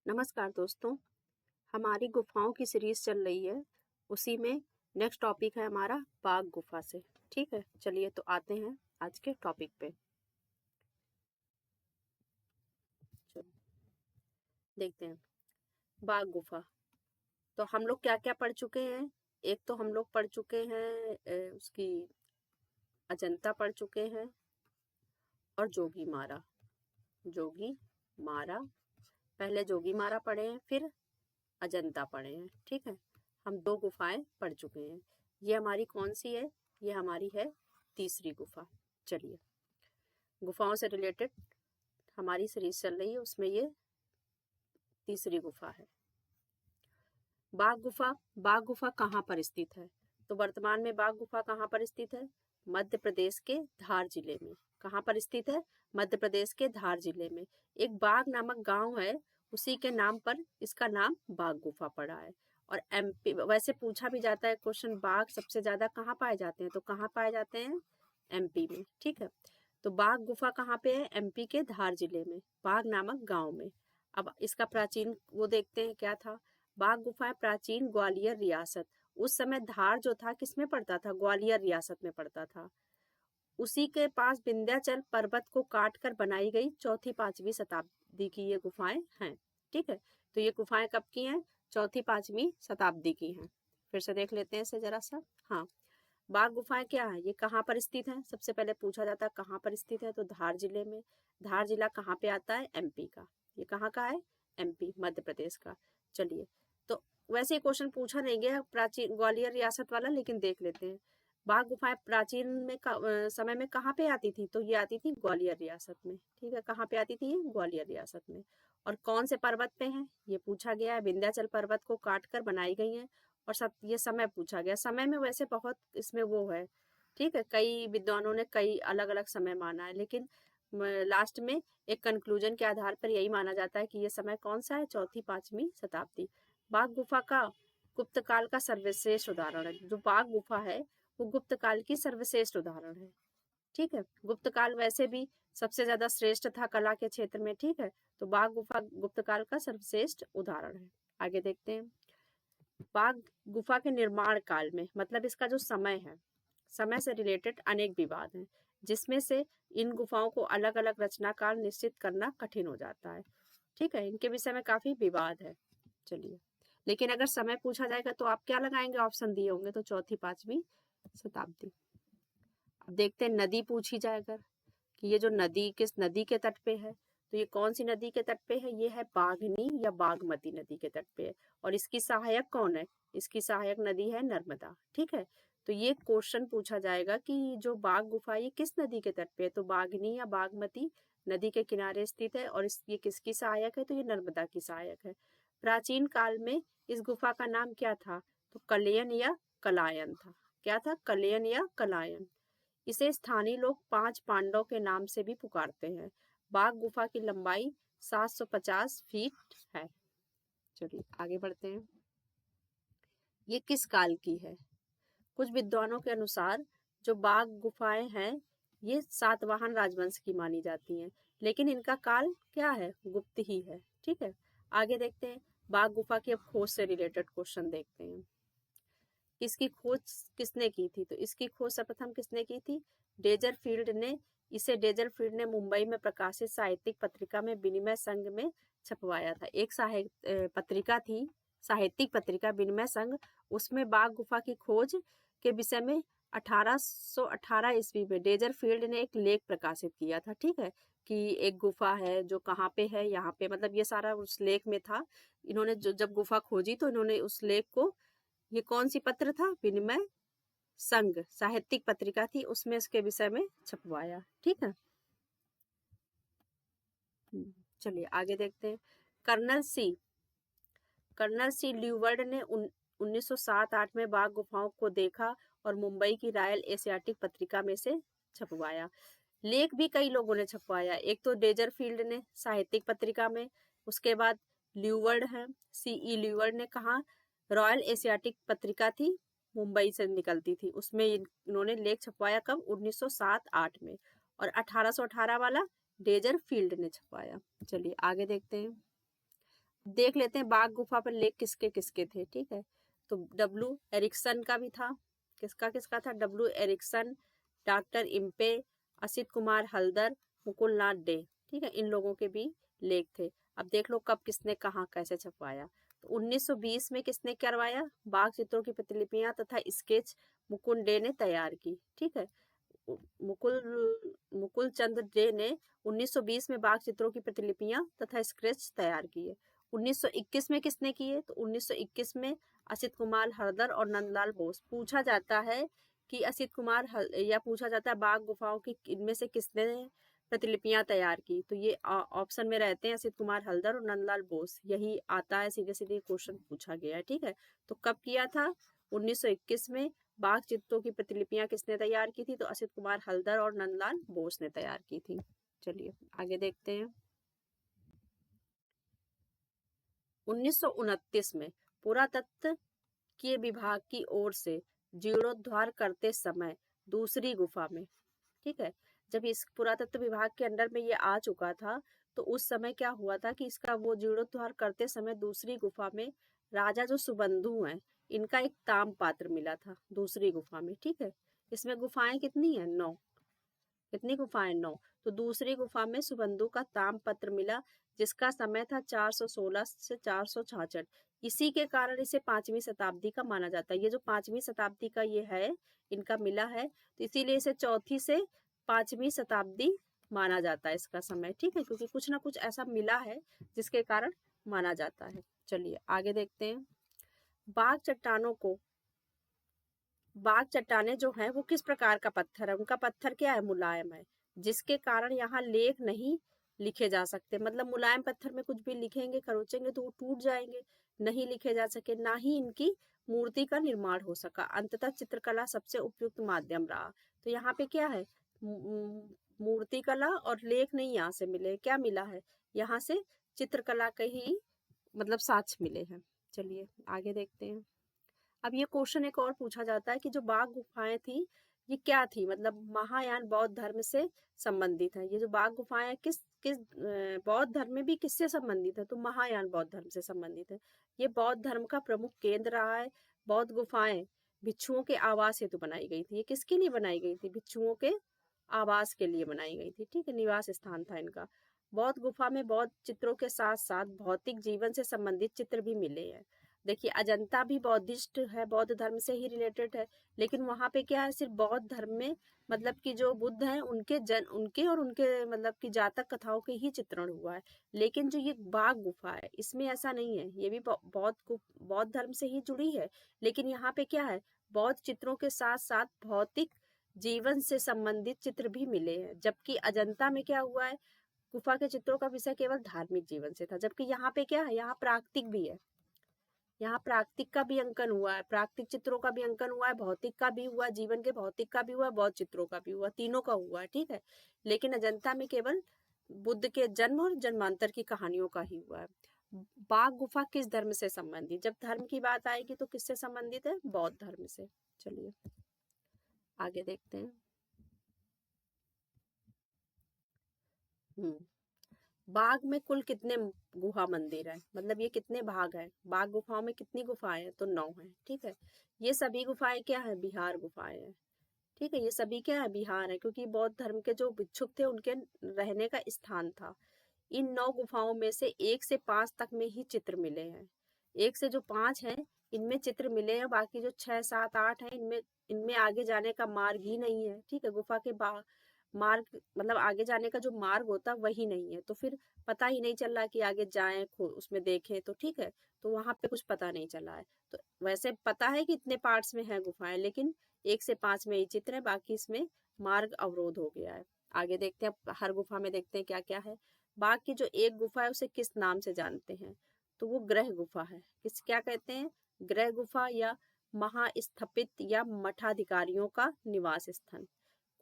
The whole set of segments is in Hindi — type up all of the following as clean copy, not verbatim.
नमस्कार दोस्तों, हमारी गुफाओं की सीरीज चल रही है। उसी में नेक्स्ट टॉपिक है हमारा बाघ गुफा से। ठीक है, चलिए तो आते हैं आज के टॉपिक पे। चलो देखते हैं बाघ गुफा। तो हम लोग क्या क्या पढ़ चुके हैं। एक तो हम लोग पढ़ चुके हैं उसकी अजंता पढ़ चुके हैं और जोगी मारा। जोगी मारा, पहले जोगी मारा पढ़े हैं, फिर अजंता पढ़े हैं। ठीक है, हम 2 गुफाएं पढ़ चुके हैं। ये हमारी कौन सी है? ये हमारी है तीसरी गुफा। चलिए, गुफाओं से रिलेटेड हमारी सीरीज चल रही है, उसमें ये तीसरी गुफा है। बाघ गुफा। बाघ गुफा कहाँ पर स्थित है? तो वर्तमान में बाघ गुफा कहाँ पर स्थित है? मध्य प्रदेश के धार जिले में। कहाँ पर स्थित है? मध्य प्रदेश के धार जिले में। एक बाघ नामक गांव है, उसी के नाम पर इसका नाम बाघ गुफा पड़ा है। और एमपी, वैसे पूछा भी जाता है क्वेश्चन, बाघ सबसे ज्यादा कहाँ पाए जाते हैं? तो कहाँ पाए जाते हैं? एमपी में। ठीक है, तो बाघ गुफा कहाँ पे है? एमपी के धार जिले में, बाघ नामक गांव में। अब इसका प्राचीन वो देखते हैं क्या था। बाघ गुफा प्राचीन ग्वालियर रियासत, उस समय धार जो था किसमें पड़ता था? ग्वालियर रियासत में पड़ता था। उसी के पास विंध्याचल पर्वत को काट कर बनाई गई 4वीं-5वीं शताब्दी की ये गुफाएं हैं। ठीक है, तो ये गुफाएं कब की हैं? 4वीं-5वीं शताब्दी की हैं। फिर से देख लेते हैं इसे जरा सा। हाँ, बाघ गुफाएं क्या है, ये कहाँ पर स्थित है? सबसे पहले पूछा जाता है कहाँ पर स्थित है, तो धार जिले में। धार जिला कहाँ पे आता है? एमपी का। ये कहाँ का है? एमपी, मध्य प्रदेश का। चलिए, तो वैसे क्वेश्चन पूछा नहीं गया प्राचीन ग्वालियर रियासत वाला, लेकिन देख लेते हैं। बाघ गुफाएं प्राचीन में समय में कहाँ पे आती थी? तो ये आती थी ग्वालियर रियासत में। ठीक है, कहाँ पे आती थी? ये ग्वालियर रियासत में। और कौन से पर्वत पे है ये पूछा गया है। विंध्याचल पर्वत को काट कर बनाई गई है। और सब ये समय पूछा गया। समय में वैसे बहुत इसमें वो है। ठीक है, कई विद्वानों ने कई अलग अलग समय माना है, लेकिन लास्ट में एक कंक्लूजन के आधार पर यही माना जाता है कि ये समय कौन सा है? 4वीं-5वीं शताब्दी। बाघ गुफा का गुप्त काल का सर्वश्रेष्ठ उदाहरण है। जो बाघ गुफा है वो गुप्त काल की सर्वश्रेष्ठ उदाहरण है। ठीक है, गुप्त काल वैसे भी सबसे ज्यादा श्रेष्ठ था कला के क्षेत्र में। ठीक है, तो बाघ गुफा गुप्त काल का सर्वश्रेष्ठ उदाहरण है। आगे देखते हैं। बाघ गुफा के निर्माण काल में, मतलब इसका जो समय है, समय से रिलेटेड अनेक विवाद हैं, जिसमें से इन गुफाओं को अलग अलग रचनाकाल निश्चित करना कठिन हो जाता है। ठीक है, इनके विषय में काफी विवाद है। चलिए, लेकिन अगर समय पूछा जाएगा तो आप क्या लगाएंगे? ऑप्शन दिए होंगे तो 4वीं-5वीं शताब्दी। अब देखते हैं, नदी पूछी जाएगा कि ये जो नदी किस नदी के तट पे है, तो ये कौन सी नदी के तट पे है? ये है बाघनी या बागमती नदी के तट पे है। और इसकी सहायक कौन है? इसकी सहायक नदी है नर्मदा। ठीक है, तो ये क्वेश्चन पूछा जाएगा कि जो बाघ गुफा ये किस नदी के तट पे है? तो बाघनी या बागमती नदी के किनारे स्थित है। और ये किसकी सहायक है? तो ये नर्मदा की सहायक है। प्राचीन काल में इस गुफा का नाम क्या था? तो कलयन या कलायन था। क्या था? कलयन या कलायन। इसे स्थानीय लोग 5 पांडव के नाम से भी पुकारते हैं। बाघ गुफा की लंबाई 750 फीट है। चलिए आगे बढ़ते हैं। ये किस काल की है? कुछ विद्वानों के अनुसार जो बाघ गुफाएं हैं ये सातवाहन राजवंश की मानी जाती हैं, लेकिन इनका काल क्या है? गुप्त ही है। ठीक है, आगे देखते हैं। बाघ गुफा की अब खोज से रिलेटेड क्वेश्चन देखते हैं। इसकी खोज किसने की थी? तो इसकी खोज सर्वप्रथम किसने की थी? डेजरफील्ड ने। इसे डेजरफील्ड ने मुंबई में प्रकाशित साहित्यिक पत्रिका में विनिमय संघ में छपवाया था। एक पत्रिका थी, साहित्यिक पत्रिका विनिमय संघ। उसमें बाघ गुफा की खोज के विषय में 1818 ईस्वी में डेजरफील्ड ने एक लेख प्रकाशित किया था। ठीक है, कि एक गुफा है जो कहाँ पे है, यहाँ पे, मतलब ये सारा उस लेख में था। इन्होंने जब गुफा खोजी तो इन्होंने उस लेख को, ये कौन सी पत्र था? विनिमय संघ साहित्यिक पत्रिका थी, उसमें इसके विषय में छपवाया। ठीक है, चलिए आगे देखते हैं। कर्नल सी ल्यूवर्ड ने 1907-8 में बाघ गुफाओं को देखा और मुंबई की रॉयल एशियाटिक पत्रिका में से छपवाया। लेख भी कई लोगों ने छपवाया। एक तो डेजरफील्ड ने साहित्यिक पत्रिका में, उसके बाद ल्यूवर्ड है, सीई ल्यूवर्ड ने कहा, रॉयल एशियाटिक पत्रिका थी, मुंबई से निकलती थी, उसमें इन्होंने लेख छपवाया। कब? 1907-8 में। और 1818 वाला डेजरफील्ड ने छपवाया। चलिए आगे देखते हैं। देख लेते हैं बाघ गुफा पर लेख किसके किसके थे। ठीक है, तो डब्ल्यू एरिक्सन का भी था। किसका किसका था? W Ericsson, doctor Impey, Asit Kumar Haldar, Mukul Nath De. ठीक है, इन लोगों के भी लेख थे। अब देख लो कब किसने कहाँ कैसे छपवाया। तो 1920 में किसने करवाया? बाघ चित्रों की प्रतिलिपियां तथा स्केच मुकुल डे ने तैयार की। ठीक है, मुकुल मुकुल चंद डे ने 1920 में बाघ चित्रों की प्रतिलिपियां तथा स्केच तैयार किए। 1921 में किसने किए? तो 1921 में असित कुमार हरदर और नंदलाल बोस। पूछा जाता है कि असित कुमार या पूछा जाता है बाघ गुफाओं की इनमें से किसने प्रतिलिपियां तैयार की, तो ये ऑप्शन में रहते हैं असित कुमार हल्दर और नंदलाल बोस। यही आता है, सीधे सीधे क्वेश्चन पूछा गया है। ठीक है, तो कब किया था? 1921 में। बाघ चित्रों की प्रतिलिपियां किसने तैयार की थी? तो असित कुमार हल्दर और नंदलाल बोस ने तैयार की थी। चलिए आगे देखते हैं। 1929 में पुरातत्व के विभाग की ओर से जीर्णोद्धार करते समय दूसरी गुफा में, ठीक है, जब इस पुरातत्व विभाग के अंडर में ये आ चुका था तो उस समय क्या हुआ था कि इसका वो जीर्णोद्धार करते समय दूसरी गुफा में राजा जो सुबंधु हैं इनका एक ताम पात्र मिला था दूसरी गुफा में। ठीक है, इसमें गुफाएं कितनी है? 9। कितनी गुफाएं? 9। तो दूसरी गुफा में सुबंधु का ताम पत्र मिला जिसका समय था 416 से 466। इसी के कारण इसे 5वीं शताब्दी का माना जाता है। ये जो 5वीं शताब्दी का ये है इनका मिला है, तो इसीलिए इसे चौथी से 5वीं शताब्दी माना जाता है इसका समय। ठीक है, क्योंकि कुछ ना कुछ ऐसा मिला है जिसके कारण माना जाता है। चलिए आगे देखते हैं। बाघ चट्टानों को बाघ चट्टाने जो है वो किस प्रकार का पत्थर है? उनका पत्थर क्या है? मुलायम है, जिसके कारण यहाँ लेख नहीं लिखे जा सकते। मतलब मुलायम पत्थर में कुछ भी लिखेंगे खरोचेंगे तो वो टूट जाएंगे, नहीं लिखे जा सके, ना ही इनकी मूर्ति का निर्माण हो सका। अंततः चित्रकला सबसे उपयुक्त माध्यम रहा। तो यहाँ पे क्या है? मूर्ति कला और लेख नहीं यहाँ से मिले, क्या मिला है? यहाँ से चित्रकला के ही मतलब साक्ष्य मिले हैं। चलिए आगे देखते हैं। अब ये क्वेश्चन एक और पूछा जाता है कि जो बाघ गुफाएं थी ये क्या थी? मतलब महायान बौद्ध धर्म से संबंधित है। ये जो बाघ गुफाएं किस किस बौद्ध धर्म में भी किससे संबंधित है? तो महायान बौद्ध धर्म से संबंधित है। ये बौद्ध धर्म का प्रमुख केंद्र रहा है। बौद्ध गुफाएं भिक्षुओं के आवास हेतु बनाई गई थी। ये किसके लिए बनाई गई थी? भिक्षुओं के आवास के लिए बनाई गई थी। ठीक है, निवास स्थान था इनका। बौद्ध गुफा में बौद्ध चित्रों के साथ साथ भौतिक जीवन से संबंधित चित्र भी मिले हैं। देखिए अजंता भी बौद्धिस्ट है, बौद्ध धर्म से ही रिलेटेड है, लेकिन वहां पे क्या है? सिर्फ बौद्ध धर्म में मतलब कि जो बुद्ध हैं उनके और उनके मतलब कि जातक कथाओं के ही चित्रण हुआ है। लेकिन जो ये बाघ गुफा है इसमें ऐसा नहीं है, ये भी बौद्ध धर्म से ही जुड़ी है, लेकिन यहाँ पे क्या है? बौद्ध चित्रों के साथ साथ भौतिक जीवन से संबंधित चित्र भी मिले हैं। जबकि अजंता में क्या हुआ है? गुफा के चित्रों का विषय केवल धार्मिक जीवन से था, जबकि यहाँ पे क्या है? यहाँ प्राकृतिक भी है। यहाँ प्राकृतिक का भी अंकन हुआ है, प्राकृतिक चित्रों का भी अंकन हुआ है, भौतिक का भी हुआ, जीवन के भौतिक का भी हुआ, बौद्ध चित्रों का भी हुआ, तीनों का हुआ है। ठीक है, लेकिन अजंता में केवल बुद्ध के जन्म और जन्मांतर की कहानियों का ही हुआ है। बाघ गुफा किस धर्म से संबंधित? जब धर्म की बात आएगी तो किससे संबंधित है? बौद्ध धर्म से। चलिए आगे देखते हैं। बाघ में कुल कितने गुफा मंदिर है? मतलब ये कितने भाग है? बाघ गुफाओं में कितनी गुफाएं हैं? तो 9 है। ठीक है, ये सभी गुफाएं क्या है? बिहार गुफाएं हैं। ठीक है, ये सभी क्या है? बिहार है, क्योंकि बौद्ध धर्म के जो भिक्षुक थे उनके रहने का स्थान था। इन 9 गुफाओं में से 1 से 5 तक में ही चित्र मिले हैं। 1 से जो 5 हैं इनमें चित्र मिले हैं, बाकी जो 6, 7, 8 हैं इनमें इनमें आगे जाने का मार्ग ही नहीं है। ठीक है, गुफा के मार्ग मतलब आगे जाने का जो मार्ग होता वही नहीं है, तो फिर पता ही नहीं चल रहा कि आगे जाएं उसमें देखें तो। ठीक है, तो वहां पे कुछ पता नहीं चला है। तो वैसे पता है कि इतने पार्ट्स में है गुफाएं, लेकिन 1 से 5 में ही चित्र है, बाकी इसमें मार्ग अवरोध हो गया है। आगे देखते हैं, हर गुफा में देखते हैं क्या क्या है। बाघ की जो एक गुफा है उसे किस नाम से जानते हैं? तो वो ग्रह गुफा है। किस क्या कहते हैं? ग्रह गुफा या महास्थपित या मठाधिकारियों का निवास स्थान।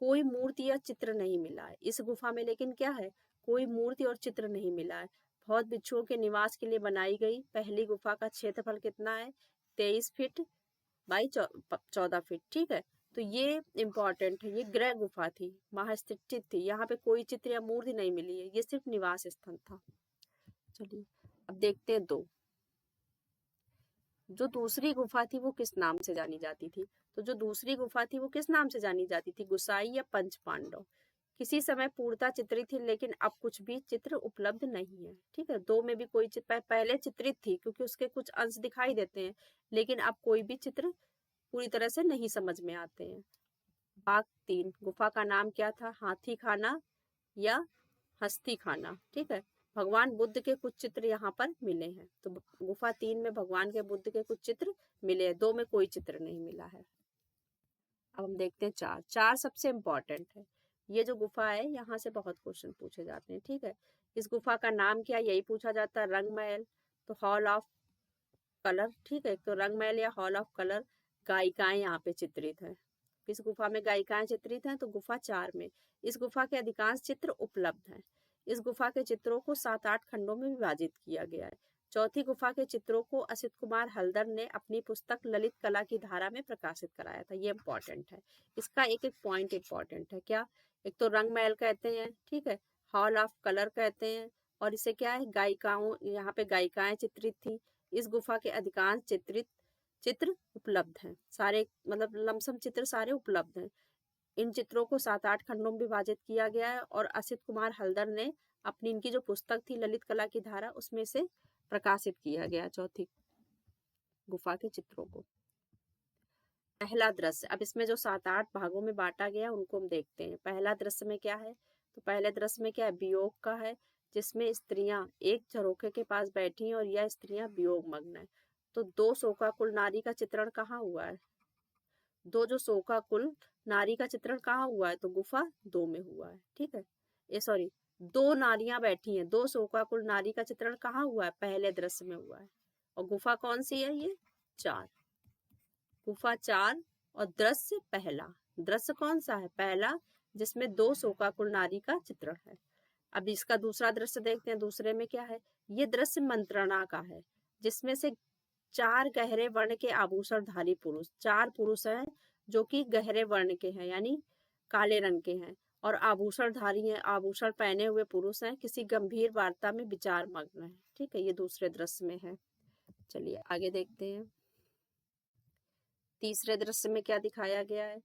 कोई मूर्ति या चित्र नहीं मिला है इस गुफा में, लेकिन क्या है? कोई मूर्ति और चित्र नहीं मिला है। बौद्ध भिक्षुओं के निवास के लिए बनाई गई पहली गुफा का क्षेत्रफल कितना है? 23 फीट बाई 14 फीट। ठीक है, तो ये इंपॉर्टेंट है। ये ग्रह गुफा थी, महास्थित थी, यहाँ पे कोई चित्र या मूर्ति नहीं मिली है, ये सिर्फ निवास स्थान था। चलिए अब अब देखते हैं 2। जो दूसरी गुफा थी वो किस नाम से जानी जाती थी? तो जो दूसरी गुफा थी वो किस नाम से जानी जाती थी? गुसाई या पंच पांडव? किसी समय पूर्णता चित्रित थी, लेकिन अब कुछ भी चित्र उपलब्ध नहीं है। ठीक है, 2 में भी कोई चित्र पहले चित्रित थी क्योंकि उसके कुछ अंश दिखाई देते हैं, लेकिन अब कोई भी चित्र पूरी तरह से नहीं समझ में आते हैं। भाग 3, गुफा का नाम क्या था? हाथी खाना या हस्ती खाना? ठीक है, भगवान बुद्ध के कुछ चित्र यहाँ पर मिले हैं। तो गुफा 3 में भगवान के बुद्ध के कुछ चित्र मिले हैं, 2 में कोई चित्र नहीं मिला है। अब हम देखते हैं 4। 4 सबसे इम्पोर्टेंट है। ये जो गुफा है यहाँ से बहुत क्वेश्चन पूछे जाते हैं। ठीक है, इस गुफा का नाम क्या? यही पूछा जाता है। रंग महल, तो हॉल ऑफ कलर। ठीक है, तो रंग महल या हॉल ऑफ कलर। गायिकाएं यहाँ पे चित्रित हैं। किस गुफा में गायिकाएं चित्रित हैं? तो गुफा 4 में। इस गुफा के अधिकांश चित्र उपलब्ध हैं। इस गुफा के चित्रों को 7-8 खंडों में विभाजित किया गया है। चौथी गुफा के चित्रों को असित कुमार हल्दर ने अपनी पुस्तक ललित कला की धारा में प्रकाशित कराया था। ये इम्पोर्टेंट है, इसका एक एक पॉइंट इम्पोर्टेंट है। क्या? एक तो रंग महल कहते हैं, ठीक है, हॉल ऑफ कलर कहते हैं, और इसे क्या है? गायिकाओं, यहाँ पे गायिकाएं चित्रित थी। इस गुफा के अधिकांश चित्र उपलब्ध हैं। सारे मतलब लमसम चित्र सारे उपलब्ध हैं। इन चित्रों को 7-8 खंडों में विभाजित किया गया है और असित कुमार हल्दर ने अपनी इनकी जो पुस्तक थी ललित कला की धारा, उसमें से प्रकाशित किया गया चौथी गुफा के चित्रों को। पहला दृश्य, अब इसमें जो 7-8 भागों में बांटा गया उनको हम देखते हैं। पहला दृश्य में क्या है? तो पहले दृश्य में क्या है? वियोग का है, जिसमें स्त्रियां एक झरोखे के पास बैठी हैं और यह स्त्रियां वियोग मग्न है। तो 2 शोकाकुल नारी का चित्रण कहाँ हुआ है? 2 जो शोकाकुल नारी का चित्रण कहाँ हुआ है? तो गुफा 2 में हुआ है। ठीक है, ये सॉरी, 2 नारियां बैठी हैं, 2 शोकाकुल नारी का चित्रण कहाँ हुआ है? पहले दृश्य में हुआ है। और गुफा कौन सी है? ये 4। गुफा 4 और दृश्य पहला। दृश्य कौन सा है? पहला, जिसमें 2 शोकाकुल नारी का चित्रण है। अब इसका दूसरा दृश्य देखते हैं। दूसरे में क्या है? ये दृश्य मंत्रणा का है, जिसमें से 4 गहरे वर्ण के आभूषणधारी पुरुष, 4 पुरुष हैं जो कि गहरे वर्ण के हैं, यानी काले रंग के हैं और आभूषणधारी हैं, आभूषण पहने हुए पुरुष हैं, किसी गंभीर वार्ता में विचार मग्न है। ठीक है, ये दूसरे दृश्य में है। चलिए आगे देखते हैं। तीसरे दृश्य में क्या दिखाया गया है?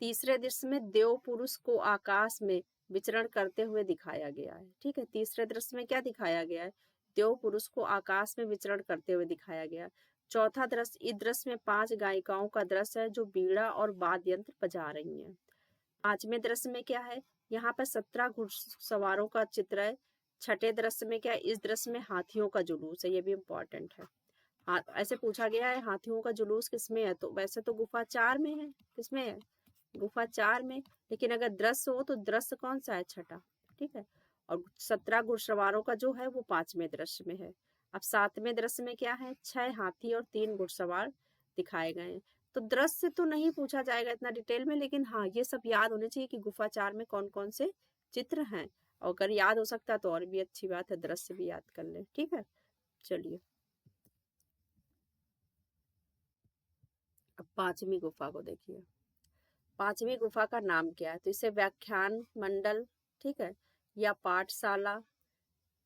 तीसरे दृश्य में देव पुरुष को आकाश में विचरण करते हुए दिखाया गया है। ठीक है, तीसरे दृश्य में क्या दिखाया गया है? देव पुरुष को आकाश में विचरण करते हुए दिखाया गया। चौथा दृश्य, इस दृश्य में 5 गायिकाओं का दृश्य है जो बीड़ा और वाद्य यंत्र बजा रही हैं। 5वें दृश्य में क्या है? यहाँ पर 17 घुड़सवारों का चित्र है। छठे दृश्य में क्या है? इस दृश्य में हाथियों का जुलूस है। ये भी इम्पोर्टेंट है। हाँ, ऐसे पूछा गया है हाथियों का जुलूस किसमें है? तो वैसे तो गुफा 4 में है। किसमें है? गुफा 4 में, लेकिन अगर दृश्य हो तो दृश्य कौन सा है? छठा। ठीक है, और 17 घुड़सवारों का जो है वो 5वें दृश्य में है। अब 7वें दृश्य में क्या है? 6 हाथी और 3 घुड़सवार दिखाए गए हैं। तो दृश्य तो नहीं पूछा जाएगा इतना डिटेल में, लेकिन हाँ ये सब याद होने चाहिए कि गुफा 4 में कौन कौन से चित्र हैं, और अगर याद हो सकता है तो और भी अच्छी बात है, दृश्य भी याद कर ले। ठीक है, चलिए अब 5वीं गुफा को देखिए। 5वीं गुफा का नाम क्या है? तो इसे व्याख्यान मंडल, ठीक है, या पाठशाला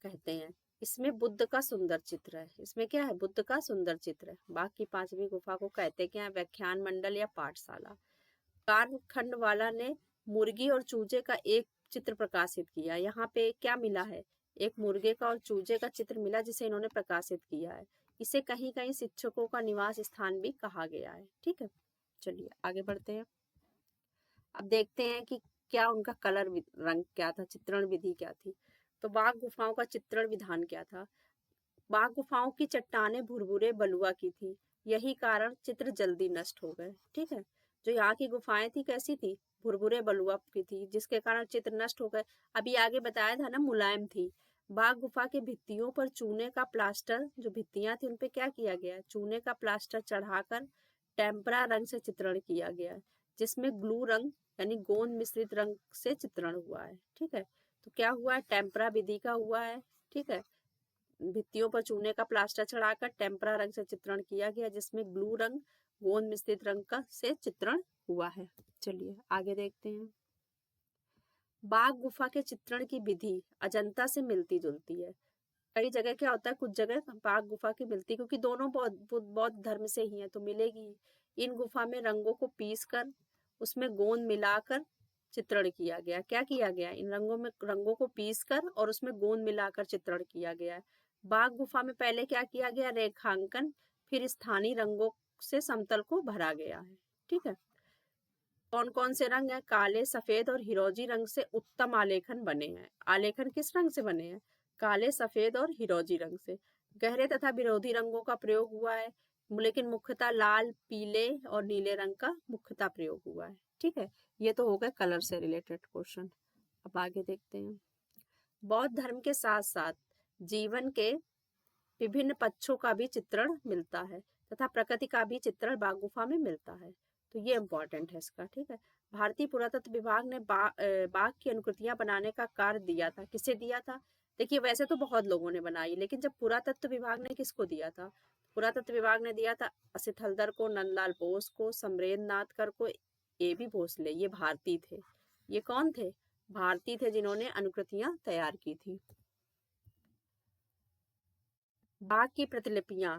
कहते हैं। इसमें बुद्ध का सुंदर चित्र है। इसमें क्या है? बुद्ध का सुंदर चित्र है। बाकी 5वीं गुफा को कहते क्या है? व्याख्यान मंडल या पाठशाला। कारखंड वाला ने मुर्गी और चूजे का एक चित्र प्रकाशित किया। यहाँ पे क्या मिला है? एक मुर्गे का और चूजे का चित्र मिला जिसे इन्होंने प्रकाशित किया है। इसे कहीं कहीं शिक्षकों का निवास स्थान भी कहा गया है। ठीक है, चलिए आगे बढ़ते हैं। अब देखते हैं कि क्या उनका कलर रंग क्या था, चित्रण विधि क्या थी। तो बाघ गुफाओं का चित्रण विधान क्या था? बाघ गुफाओं की चट्टानें भुरभुरे बलुआ की थी, यही कारण चित्र जल्दी नष्ट हो गए। ठीक है, जो यहाँ की गुफाएं थी कैसी थी? भुरभुरे बलुआ की थी, जिसके कारण चित्र नष्ट हो गए। अभी आगे बताया था ना, मुलायम थी। बाघ गुफा के भित्तियों पर चूने का प्लास्टर, जो भित्तियां थी उन पे क्या किया गया? चूने का प्लास्टर चढ़ाकर टेम्परा रंग से चित्रण किया गया, जिसमें ग्लू रंग यानी गोंद मिश्रित रंग से चित्रण हुआ है। ठीक है, तो क्या हुआ है? टेम्परा विधि का हुआ है। ठीक है, भित्तियों पर चूने का प्लास्टर चढ़ाकर टेम्परा रंग से चित्रण किया गया, जिसमें ग्लू रंग गोंद मिश्रित रंग का से चित्रण हुआ है। चलिए आगे देखते हैं। बाघ गुफा के चित्रण की विधि अजंता से मिलती जुलती है। कई जगह क्या होता है, कुछ जगह बाघ गुफा की मिलती, क्योंकि दोनों बौद्ध धर्म से ही है तो मिलेगी। इन गुफा में रंगों को पीस कर उसमें गोंद मिलाकर चित्रण किया गया। क्या किया गया, इन रंगों को पीस कर और उसमें गोंद मिलाकर चित्रण किया गया है। बाघ गुफा में पहले क्या किया गया, रेखांकन, फिर स्थानीय रंगों से समतल को भरा गया है। ठीक है, कौन कौन से रंग है, काले, सफेद और हिरोजी रंग से उत्तम आलेखन बने हैं। आलेखन किस रंग से बने हैं, काले, सफेद और हिरोजी रंग से। गहरे तथा विरोधी रंगों का प्रयोग हुआ है, लेकिन मुख्यतः लाल, पीले और नीले रंग का मुख्यतः प्रयोग हुआ है। ठीक है, ये तो हो गए कलर से रिलेटेड क्वेश्चन। अब आगे देखते हैं। बौद्ध धर्म के साथ साथ जीवन के विभिन्न पक्षों का भी चित्रण मिलता है तथा प्रकृति का भी चित्रण बाघ गुफा में मिलता है, तो ये इम्पोर्टेंट है इसका। ठीक है, भारतीय पुरातत्व विभाग ने बाघ की अनुकृतियां बनाने का कार्य दिया था। किसे दिया था, देखिए वैसे तो बहुत लोगों ने बनाई, लेकिन जब पुरातत्व विभाग ने किसको दिया था, पुरातत्व विभाग ने दिया था असित हलदर को, नंदलाल बोस को, समरेंद्र नाथकर को, ए बी भोसले। ये भारतीय थे। ये कौन थे, भारतीय थे जिन्होंने अनुकृतियां तैयार की थी। बाघ की प्रतिलिपियां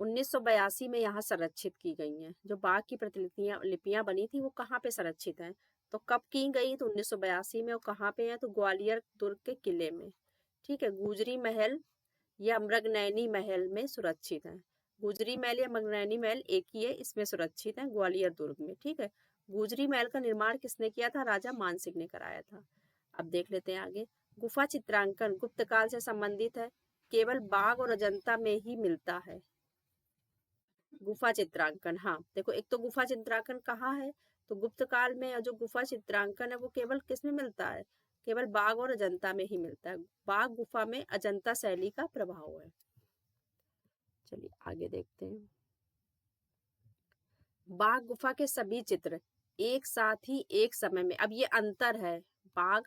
1982 में यहाँ संरक्षित की गई हैं। जो बाघ की प्रतिलिपियां बनी थी वो कहाँ पे संरक्षित हैं, तो कब की गई, तो 1982 में। और कहाँ पे है, तो ग्वालियर दुर्ग के किले में। ठीक है, गुजरी महल या मृगनयनी महल में सुरक्षित है। गुजरी महल या मृगनयनी महल एक ही है, इसमें सुरक्षित है ग्वालियर दुर्ग में। ठीक है, गुजरी महल का निर्माण किसने किया था, राजा मानसिंह ने कराया था। अब देख लेते हैं आगे। गुफा चित्रांकन गुप्त काल से संबंधित है, केवल बाघ और अजंता में ही मिलता है। गुफा चित्रांकन, हाँ देखो, एक तो गुफा चित्रांकन कहाँ है, तो गुप्त काल में। जो गुफा चित्रांकन है वो केवल किस में मिलता है, केवल बाघ और अजंता में ही मिलता है। बाघ गुफा में अजंता शैली का प्रभाव है। चलिए आगे देखते हैं। बाघ गुफा के सभी चित्र एक साथ ही एक समय में, अब ये अंतर है, बाघ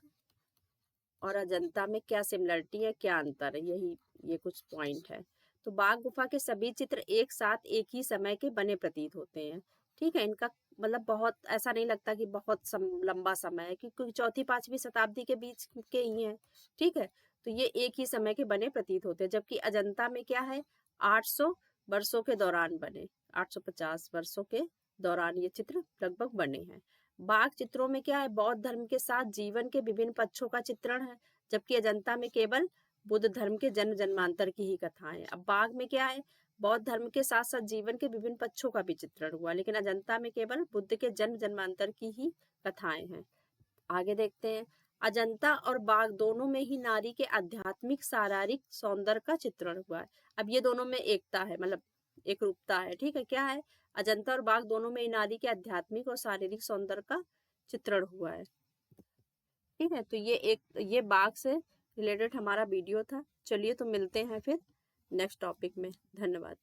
और अजंता में क्या सिमिलरिटी है, क्या अंतर है, यही ये कुछ पॉइंट है। तो बाघ गुफा के सभी चित्र एक साथ एक ही समय के बने प्रतीत होते हैं। ठीक है, इनका मतलब बहुत ऐसा नहीं लगता कि बहुत लंबा समय है, क्योंकि चौथी पांचवी शताब्दी के बीच के ही हैं। ठीक है, तो ये एक ही समय के बने प्रतीत होते हैं। जबकि अजंता में क्या है, 800 वर्षों के दौरान बने, 850 वर्षों के दौरान ये चित्र लगभग बने हैं। बाघ चित्रों में क्या है, बौद्ध धर्म के साथ जीवन के विभिन्न पक्षों का चित्रण है, जबकि अजंता में केवल बुद्ध धर्म के जन्म जन्मांतर की ही कथाएं। अब बाघ में क्या है, बौद्ध धर्म के साथ साथ जीवन के विभिन्न पक्षों का भी चित्रण हुआ, लेकिन अजंता में केवल बुद्ध के जन्म जन्मांतर की ही कथाएं हैं। आगे देखते हैं। अजंता और बाघ दोनों में ही नारी के आध्यात्मिक शारीरिक सौंदर्य का चित्रण हुआ है। अब ये दोनों में एकता है, मतलब एक रूपता है। ठीक है, क्या है, अजंता और बाघ दोनों में नारी के आध्यात्मिक और शारीरिक सौंदर्य का चित्रण हुआ है। ठीक है, तो ये बाघ से रिलेटेड हमारा वीडियो था। चलिए तो मिलते हैं फिर नेक्स्ट टॉपिक में। धन्यवाद।